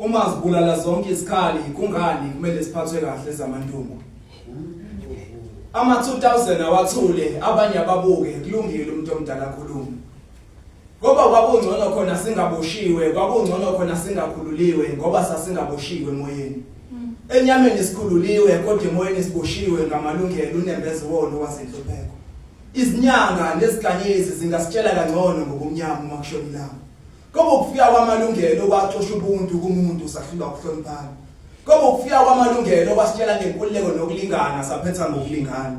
Uma sibulala zonke isikhali kungani kumele siphathwe kahle zamantungu. Ama 2000 awathule abanye ababuke kulungile umuntu omdala akhuluma. Ngoba kwakungcono khona singaboshiwe, kwakungcono khona singakhululiwe ngoba sasingaboshiwe emoyeni. Enyameni sikhululiwe kodwa emoyeni siboshiwe ngamalungelo unembezi wona wasenhlupheko. Izinyanga nezikanyezi zingasitshela kangcono ngokumnyama uma kushona ilanga. Ngoba ukufika kwamalungelo kwaxosha ubuntu kumuntu sahlulwa ukuhloniphana. Ngoba ukufika kwamalungelo kwasitshela ngenkululeko nokulingana saphetha ngokulingana.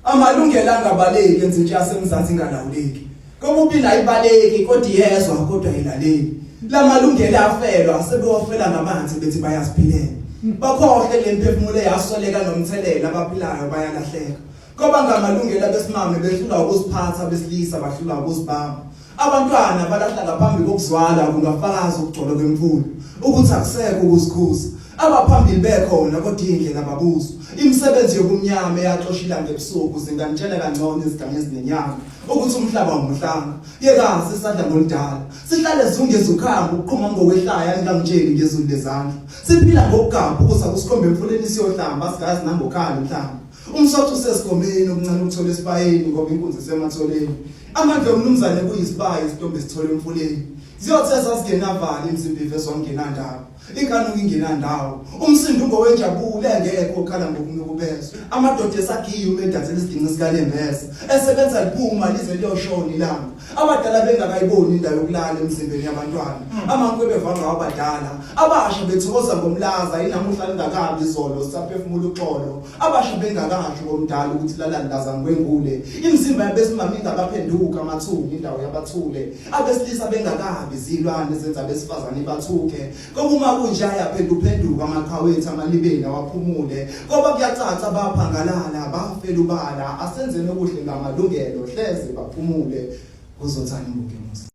Amalungelo angabaleki enze into yasemzansi ingalawuleki. Ngoba ubina ayibaleki kodwa iyezwa kodwa ayilaleli. Lamalungelo afelwa sebewafela ngamanzi bethi bayasiphilela. Bakhohle lemphefumulo yasoleka nomthelela abaphilayo bayalahleka. Ngoba ngamalungelo abesimame behlula ukusiphatha besilisa bahlula ukusibamba. Abantwana balahla ngaphambi kokuzwala kungafakaza ukugcola kwemfundo ukuthi akusekho ukusikhuza. Abaphambili bekhona kodwa indlela ababuzo. Imisebenzi yokumnyama eyaxosha ilanga ebusuku zinganitshela kangcono izigange ezinenyanga ukuthi umhlaba umhlanga. Yekazi isandla ngolidala. Sihlale zungeza ukhamba uqhuma ngokwehlaya angangitsheli ngezulu lezandla. Siphila ngokugaba ukuze kusikhombe emfuleni siyohlamba sigazi nangokhala mhlamba. Umsotho usesigomeni okuncane ukuthola esipayeni ngoba inkunzi isematholeni. Amandla omnumzane kuyisibayi isitombe esithole emfuleni. Ziyothesa singenavali imizimba ivezwa ngenandaba. Inkanu ingenandawo. Umsindo ngowenjabulo engekho okhala ngokunukubezwa. Amadoda esagiye umedathela isidingo sikalembese. Esebenza liphuma lize liyoshona ilanga. Abadala bengakayiboni indawo yokulala emzimbeni yabantwana. Amankwe bevanga abadala. Abasha bethokoza ngomlaza inamuhla lingakabi izolo sisaphefumula uxolo. Abasha bengakasho bomdala ukuthi lalandaza ngwengule. Imizimba yabesimama ingabaphenduka amathungu indawo yabathule. Abesilisa bengakabi izilwane zenza besifazane bathuke. Ngoba kunjaya phenduka amaqhawethu amalibeni awaphumule. Ngoba kuyacaca baphangalala bafela ubala asenzene okuhle ngamalungelo hleze baphumule kuzothana imbukemuzi.